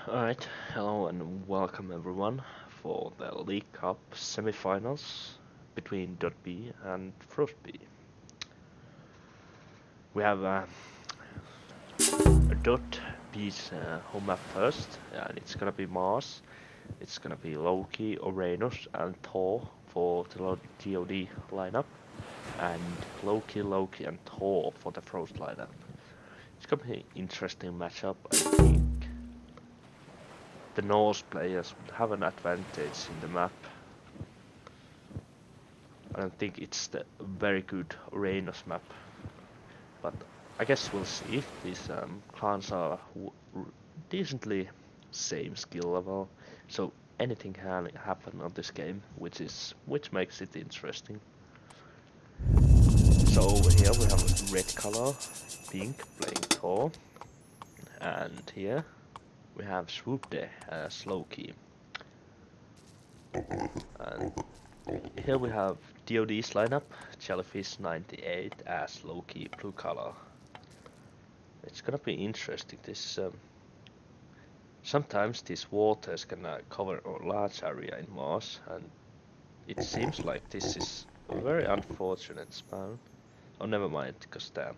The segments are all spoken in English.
Alright, hello and welcome everyone for the League Cup semi-finals between .B and Frost B. We have .B's home map first, and it's gonna be Marsh, it's gonna be Loki, Uranus and Thor for the DoD lineup, and Loki and Thor for the Frost lineup. It's gonna be an interesting matchup, I think. The Norse players would have an advantage in the map. I don't think it's the very good Uranus map, but I guess we'll see. These clans are decently same skill level, so anything can happen on this game, which makes it interesting. So over here we have red color, pink playing Thor, and here we have Swoopde as Loki. And here we have DoD's lineup, Jellyfish 98 as Loki blue color. It's gonna be interesting. This sometimes these waters can cover a large area in Mars, and it seems like this is a very unfortunate spawn. Oh, never mind, because the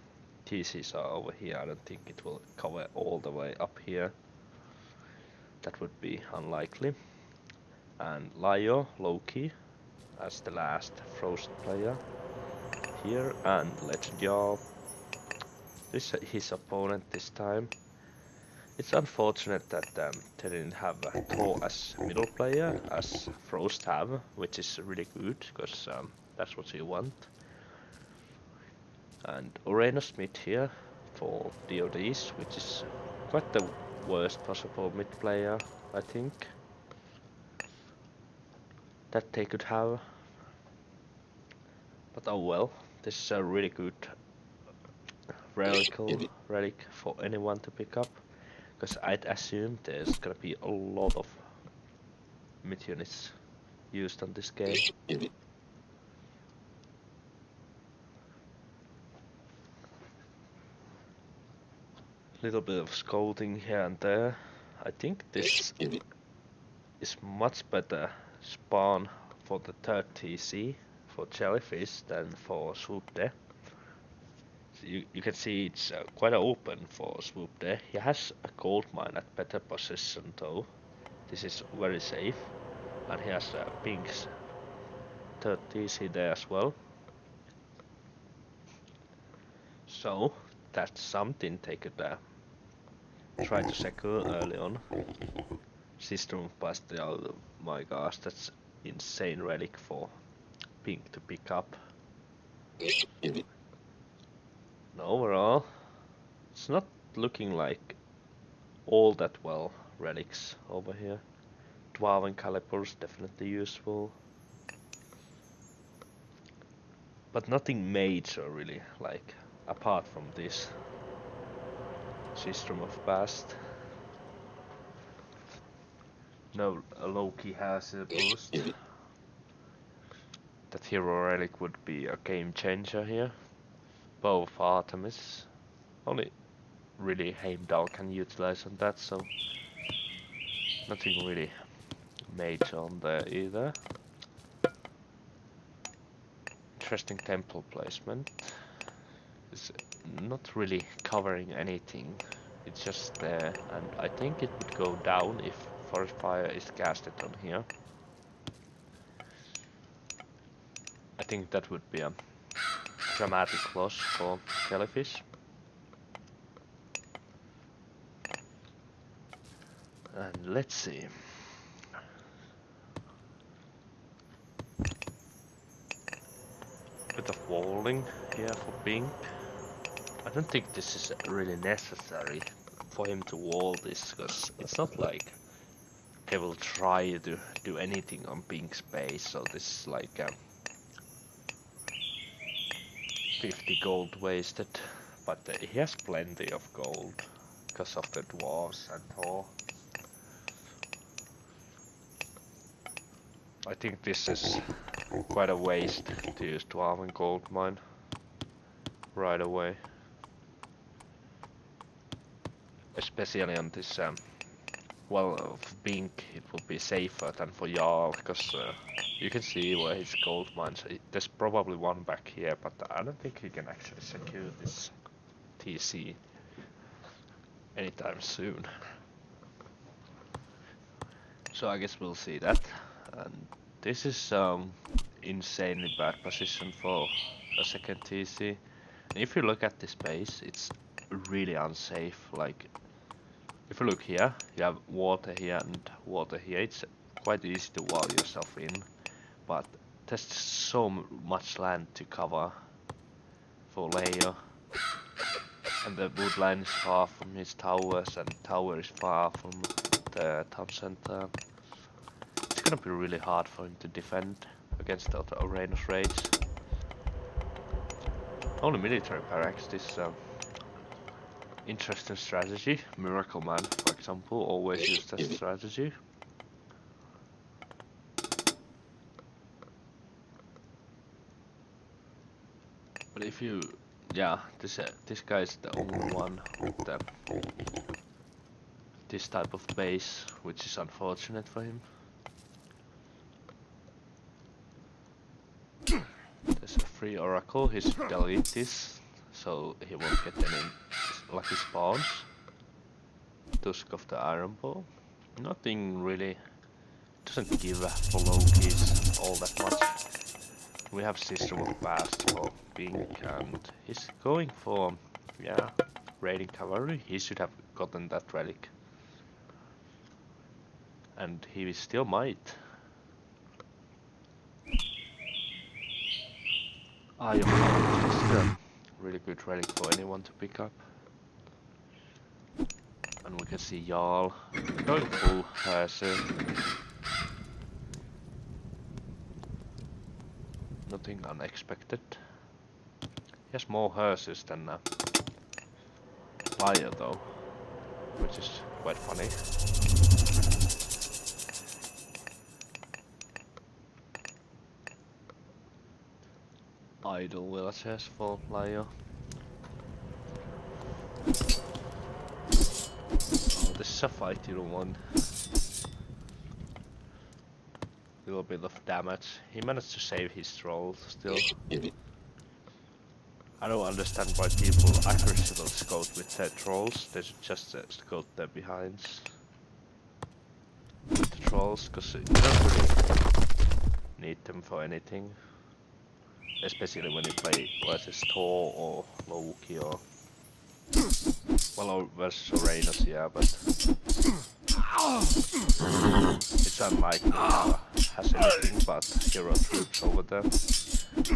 TCs are over here. I don't think it will cover all the way up here. That would be unlikely. And Lyo, Loki, as the last Frost player here, and Legend Jarl. This is his opponent this time. It's unfortunate that they didn't have Thor as middle player, as Frost have, which is really good, because that's what you want. And Uranus mid here for DoDs, which is quite the worst possible mid player, I think, that they could have. But oh well, this is a really good relic for anyone to pick up, because I'd assume there's gonna be a lot of mid units used on this game. Little bit of scouting here and there. I think this is much better spawn for the third TC for Jellyfish than for Swoopde. So you can see it's quite open for Swoopde. He has a gold mine at better position though. This is very safe. And he has Pink's third TC there as well. So that's something they could try to secure early on. System of Bastial, my gosh, that's insane relic for Pink to pick up. And overall, it's not looking like all that well relics over here. Dwarven calipers definitely useful, but nothing major really, like apart from this System of Past. No, Loki has a boost. That hero relic would be a game changer here. Bow of Artemis. Only really Heimdall can utilize on that, so nothing really major on there either. Interesting temple placement. It's not really covering anything. It's just there, and I think it would go down if Forest Fire is casted on here. I think that would be a dramatic loss for Jellyfish. And let's see. Bit of walling here for Pink. I don't think this is really necessary for him to wall this, because it's not like they will try to do anything on Pink's base, so this is like 50 gold wasted, but he has plenty of gold because of the dwarves and Thor. I think this is quite a waste to use Dwarven gold mine right away, especially on this well, for Bink it would be safer than for Jarl, because you can see where his gold mines. There's probably one back here, but I don't think he can actually secure this TC anytime soon. So I guess we'll see that. And this is insanely bad position for a second TC. And if you look at this base, it's really unsafe. Like, if you look here, you have water here and water here. It's quite easy to wall yourself in, but there's so much land to cover for Leo. And the wood line is far from his towers, and tower is far from the town center. It's gonna be really hard for him to defend against the Uranus raids. Only military barracks, this interesting strategy. Miracle Man, for example, always use that strategy. But if you, yeah, this guy is the only one with this type of base, which is unfortunate for him. There's a free oracle. He's delete this, so he won't get any lucky spawns. Tusk of the Iron Ball. Nothing really, doesn't give for low keys all that much. We have System of Past for Pink, and he's going for, yeah, raiding cavalry. He should have gotten that relic. And he still might. Iron Ball is a really good relic for anyone to pick up. And we can see Jarl going full Herser. Nothing unexpected. He has more Hersers than Fire though, which is quite funny. Idle villagers for Lio. Oh, this is a fighty one. Little bit of damage. He managed to save his troll still. I don't understand why people aggressively scout with their trolls. They should just scout their behinds with the trolls, because you don't really need them for anything. Especially when you play versus Thor or Loki or... well, versus Uranus, yeah, but... it's unlikely has anything but hero troops over there.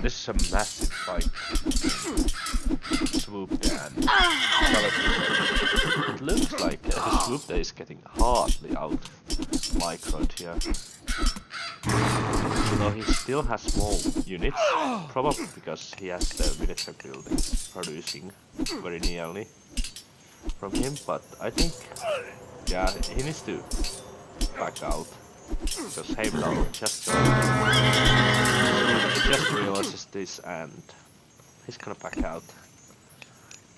This is a massive fight. Swoop there and it looks like the Swoop there is getting hardly out microed here. Though he still has small units, probably because he has the military buildings producing very nearly from him, but I think, yeah, he needs to back out, because Heimdall just realizes this and he's gonna back out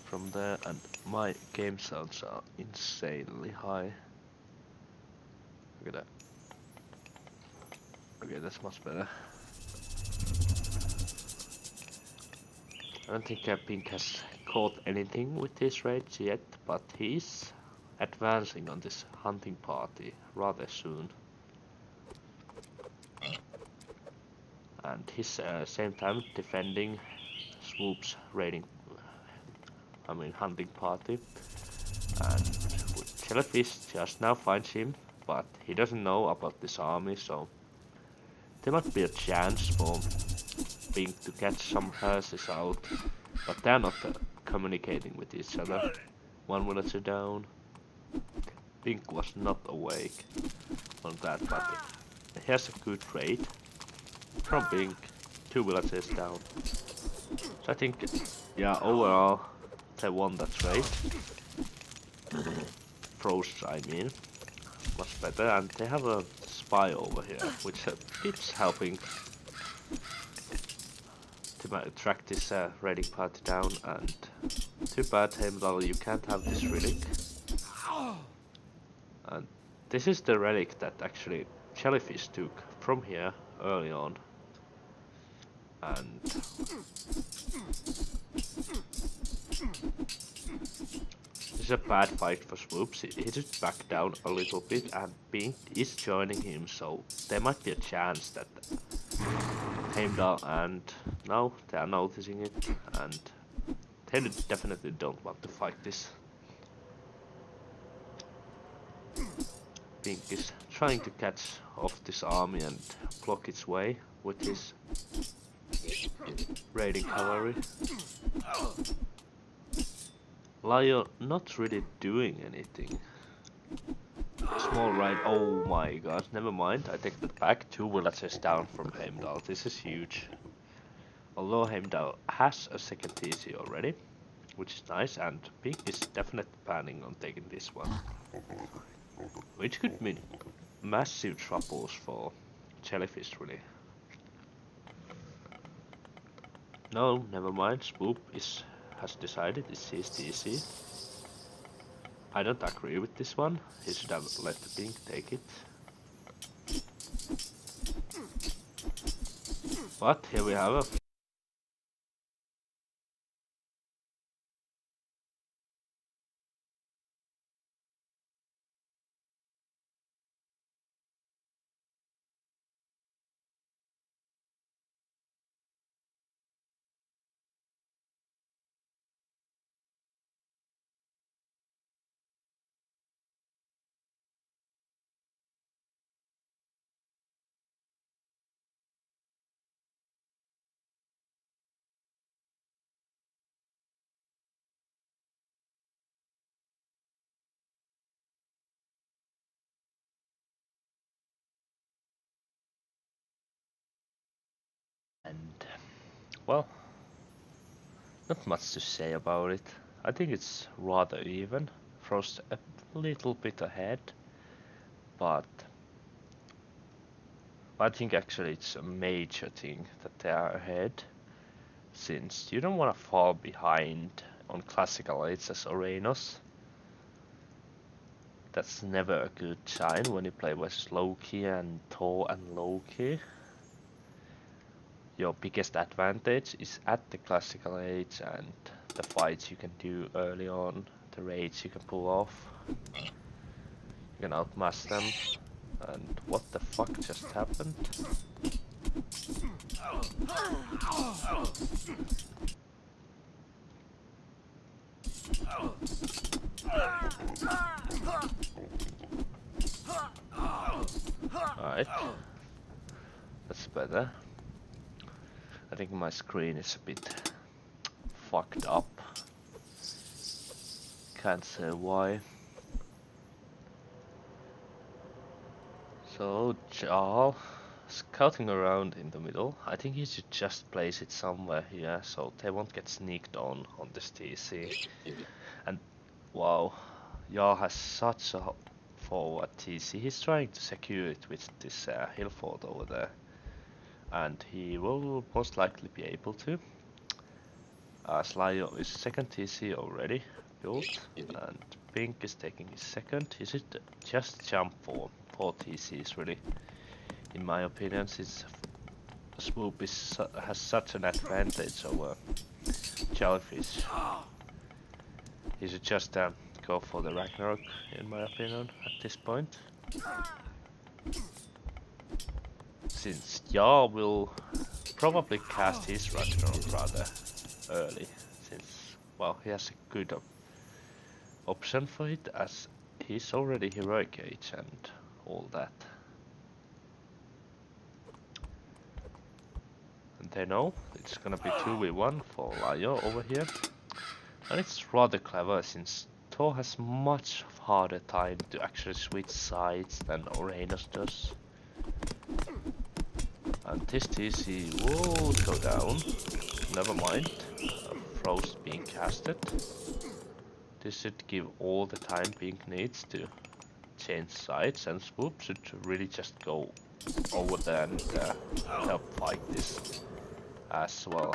from there, and my game sounds are insanely high. Look at that. Okay, that's much better. I don't think Pink has caught anything with his raids yet, but he's advancing on this hunting party rather soon. And he's same time defending Swoop's raiding, hunting party. And Jellyfish just now finds him, but he doesn't know about this army, so there might be a chance for Pink to catch some horses out, but they're not communicating with each other. One villager down. Pink was not awake on that, but here's a good trade from Pink. 2 villagers down. So I think, yeah, overall they won that trade. Frost, I mean, much better, and they have a spy over here, which keeps helping to track this raiding party down. And too bad, Heimdall, you can't have this relic. And This is the relic that actually Jellyfish took from here early on. And this is a bad fight for Swoops. He just back down a little bit and Pink is joining him, so there might be a chance that Heimdall and now they are noticing it and they definitely don't want to fight this. Pink is trying to catch off this army and block its way with his raiding cavalry. Lion not really doing anything. Small raid, oh my god, never mind, I take that back. 2 villagers down from Heimdall, this is huge. Although Heimdall has a second TC already, which is nice, and Pink is definitely planning on taking this one. Which could mean massive troubles for Jellyfish, really. No, never mind, Swoop has decided it's his TC. I don't agree with this one, he should have let the Pink take it. But here we have a and well, not much to say about it. I think it's rather even. Frost a little bit ahead, but I think actually it's a major thing that they are ahead, since you don't want to fall behind on classical aids as Uranus. That's never a good sign when you play versus Loki and Thor and Loki. Your biggest advantage is at the classical age and the fights you can do early on, the raids you can pull off. You can outmass them. And what the fuck just happened? Alright. That's better. I think my screen is a bit fucked up. Can't say why. So Jarl, scouting around in the middle. I think he should just place it somewhere here so they won't get sneaked on this TC. And wow, Jarl has such a forward TC. He's trying to secure it with this hill fort over there. And he will most likely be able to. Slayo is second TC already built, and Pink is taking his second. He should just jump for 4 TCs really, in my opinion, since Swoop has such an advantage over Jellyfish. He should just go for the Ragnarok, in my opinion, at this point. Since Jarl will probably cast his Ragnarok rather early, since, well, he has a good option for it, as he's already heroic age and all that. And they know it's gonna be 2v1 for Layo over here, and it's rather clever since Thor has much harder time to actually switch sides than Uranus does. And this TC will go down. Never mind. Frost being casted. This should give all the time Pink needs to change sides, and Swoop should really just go over there and help fight this as well.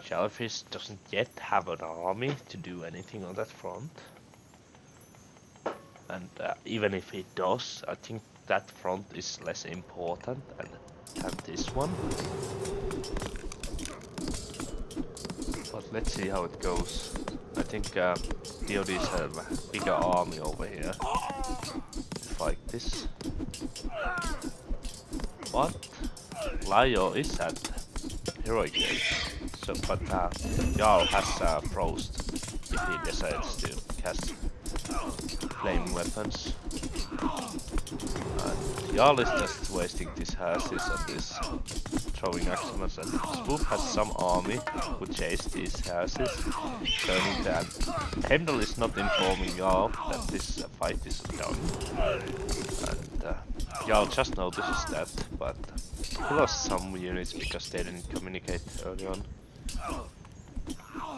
Jellyfish doesn't yet have an army to do anything on that front. And even if he does, I think that front is less important than this one. But let's see how it goes. I think DoDs have a bigger army over here to fight this. But Lyo is at heroic age, so but Jarl has frost if he decides to cast flame weapons. And Jarl is just wasting these houses on this throwing axioms, and Swoop has some army who chase these houses, showing that Heimdall is not informing Jarl that this fight is done. And Jarl just notices that, but he lost some units because they didn't communicate early on.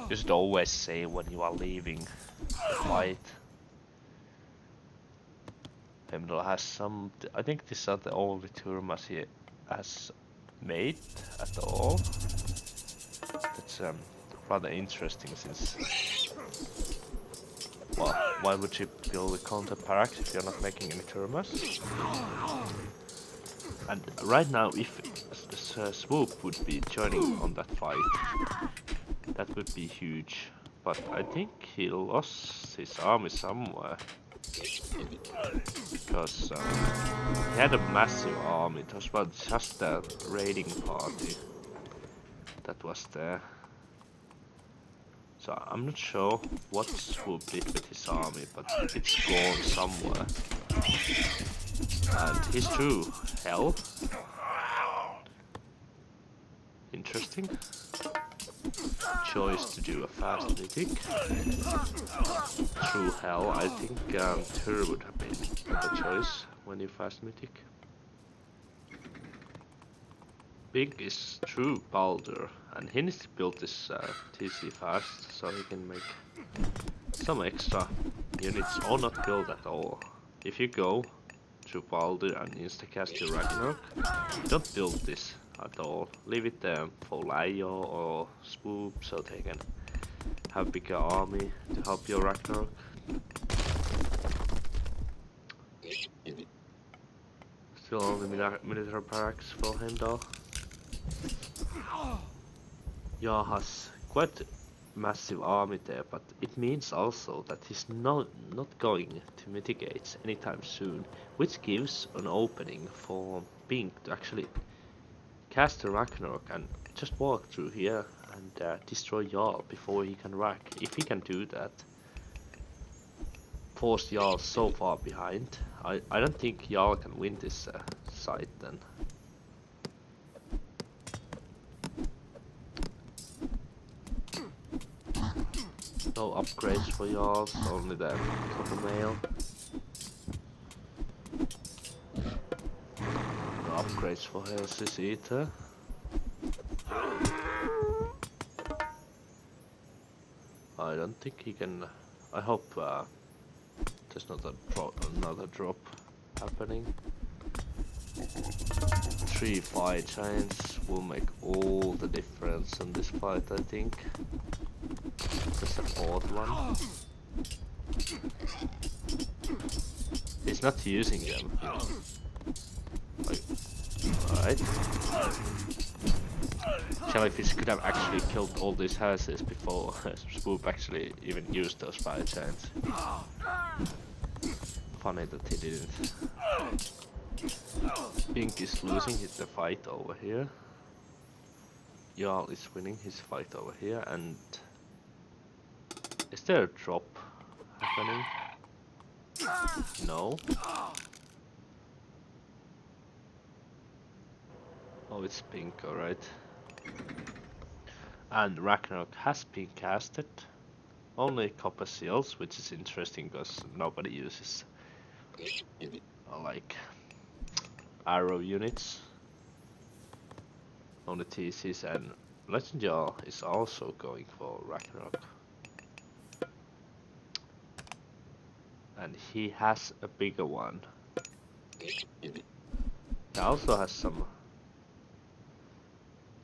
You should always say when you are leaving the fight. Heimdall has some... I think these are the only turmas he has made at all. It's rather interesting since... Well, why would you build a counter parax if you're not making any turmas? And right now, if Swoop would be joining on that fight, that would be huge. But I think he lost his army somewhere. Because he had a massive army. It was about just a raiding party that was there. So I'm not sure what Swoop did with his army, but it's gone somewhere. And he's through hell. Interesting. Choice to do a fast mythic. Through hell, I think Tyr would have been the choice when you fast mythic. Big is through Baldur, and he needs to build this TC fast so he can make some extra units, or not build at all. If you go through Baldur and instacast your Ragnarok, don't build this at all. Leave it there for Lyo or Swoop so they can have bigger army to help your Ragnarok. Still only military barracks for him though. Jarl has quite massive army there, but it means also that he's not going to mitigate anytime soon, which gives an opening for Pink to actually cast a Ragnarok and just walk through here and destroy Jarl before he can rack. If he can do that, force Jarl so far behind, I don't think Jarl can win this side then. No upgrades for Jarls, only the copper mail. No upgrades for Helsis either. I don't think he can. I hope there's not another drop happening. 3 fire giants will make all the difference in this fight, I think. There's a 4th one. He's not using them, you know. Like, alright. Jellyfish could have actually killed all these houses before Swoop actually even used those fire giants. Funny that he didn't. Pink is losing the fight over here. Jarl is winning his fight over here, and is there a drop happening? No. Oh, it's Pink, alright. And Ragnarok has been casted. Only copper seals, which is interesting because nobody uses like arrow units. Only TCs, and Legend Jarl is also going for Ragnarok. And he has a bigger one. He also has some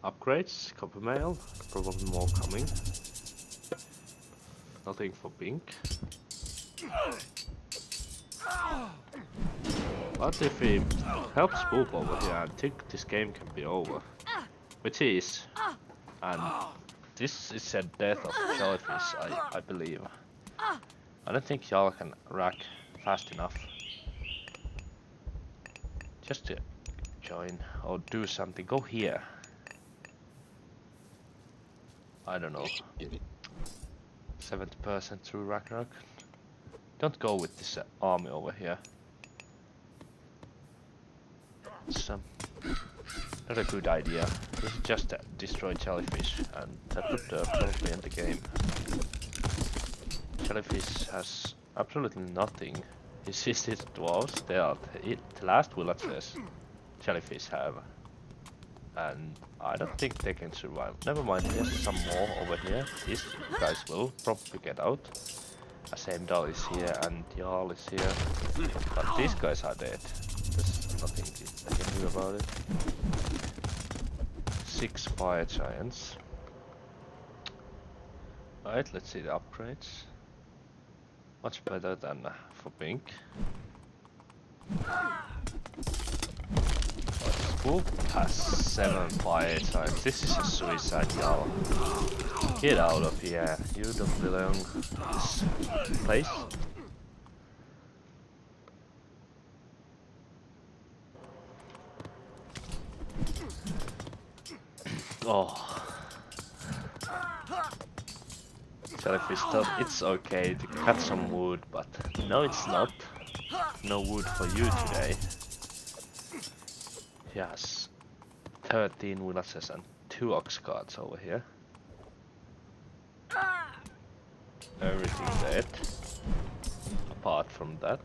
upgrades, copper mail, probably more coming. Nothing for Pink. What if we help Swoop over here? I think this game can be over. Which is. And this is a death of jellyfish, I believe. I don't think y'all can rack fast enough. Just to join or do something. Go here. I don't know. 70% through Ragnarok. Don't go with this army over here. It's not a good idea. This is just destroy jellyfish, and that would probably end the game. Jellyfish has absolutely nothing. His dwarves, they are the last villagers jellyfish have. And I don't think they can survive. Never mind, there's some more over here. These guys will probably get out. Ascendal is here and Jarl is here. But these guys are dead. There's nothing I can do about it. 6 fire giants. Alright, let's see the upgrades. Much better than for pink. Swoop has 7 fire giants. This is a suicide, y'all. Get out of here. You don't belong in this place. Oh. Jellyfish thought it's okay to cut some wood, but no, it's not. No wood for you today. Yes, 13 villages and 2 ox carts over here. Everything dead, apart from that.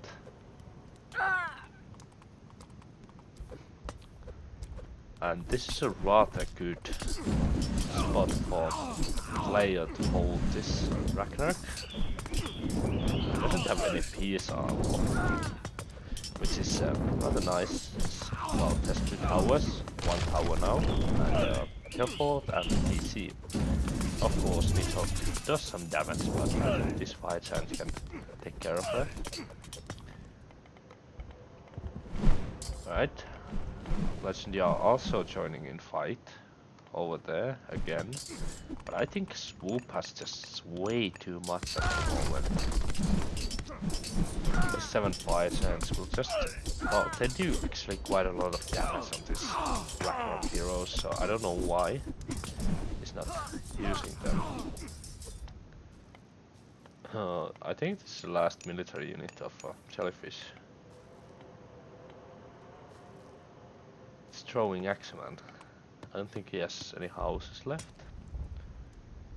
And this is a rather good spot for player to hold this Ragnarok. It doesn't have any PS armor, which is rather nice. Well, there's 2 towers, 1 tower now, and teleport and PC. Of course, Mythology does some damage, but this fire giant can take care of her. Right. Legendary are also joining in fight over there again, but I think Swoop has just way too much at the moment. The 7 fire giants will just, well, they do actually quite a lot of damage on this Ragnarok hero, so I don't know why he's not using them. I think this is the last military unit of jellyfish. Throwing Axeman. I don't think he has any houses left.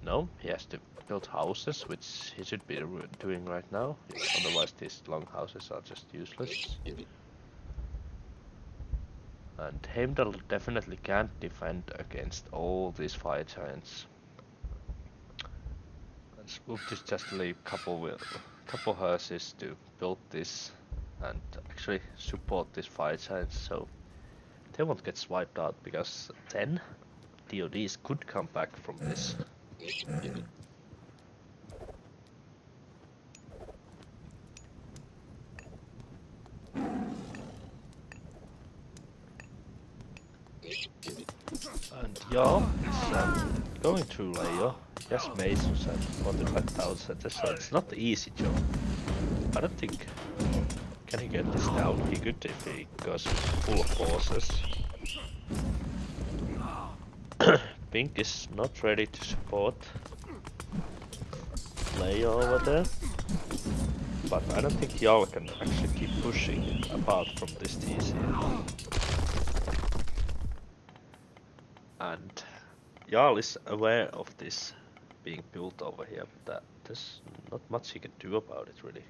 No, he has to build houses, which he should be doing right now. Otherwise these long houses are just useless. And Heimdall definitely can't defend against all these fire giants. And Swoop is just leave couple horses to build this and actually support these fire giants, so they won't get swiped out, because then DoDs could come back from this. And Jarl is going through layer. Yes, Masons and 45,000, so it's not the easy job. I don't think. Can he get this down? He could if he goes full of forces. Pink is not ready to support Leia over there. But I don't think Jarl can actually keep pushing apart from this TC. And Jarl is aware of this being built over here, but there's not much he can do about it really.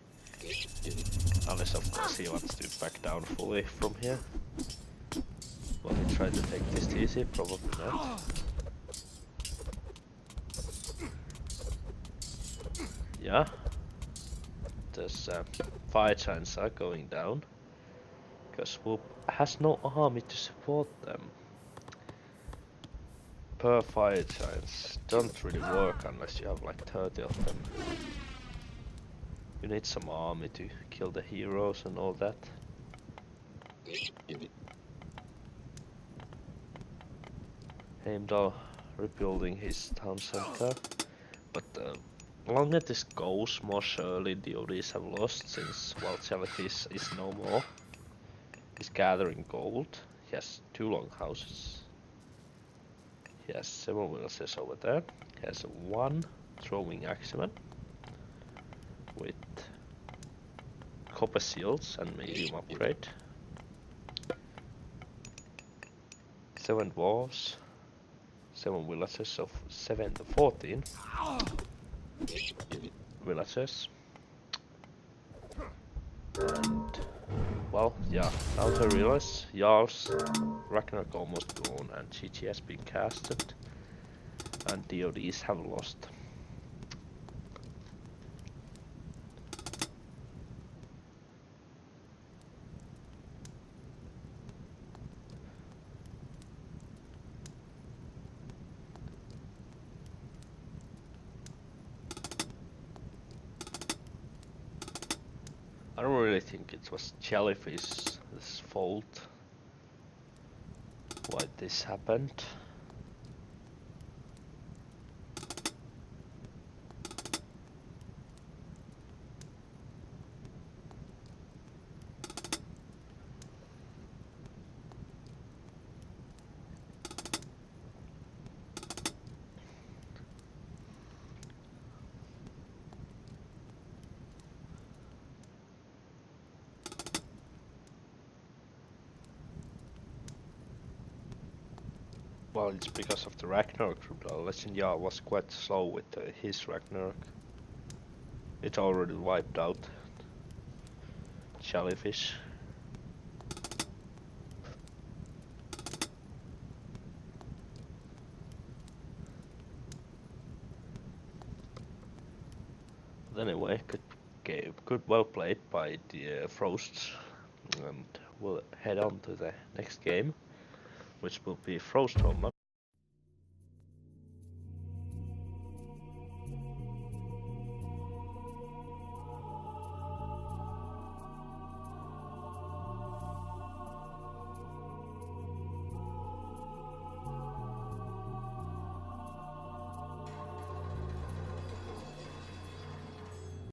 Unless of course he wants to back down fully from here. Will he try to take this TC? Probably not. Yeah. There's fire giants are going down. Because Swoop has no army to support them. Per fire giants don't really work unless you have like 30 of them. You need some army to kill the heroes and all that. Heimdall rebuilding his town center. But longer this goes, more surely the DoDs have lost, since while Jellyfish is no more. He's gathering gold. He has 2 longhouses. He has 7 villages over there. He has 1 throwing axeman with copper shields and medium upgrade. 7 dwarves. 7 villages of 7 to 14 villages. And well, yeah, now I realize Jarl's Ragnarok almost gone and GG has been casted and DoDs have lost. I don't really think it was Jellyfish's fault why this happened. Well, it's because of the Ragnarok. The Legend Jarl was quite slow with his Ragnarok. It already wiped out Jellyfish. But anyway, good game, good, well played by the Frosts, and we'll head on to the next game, which will be Frostholm.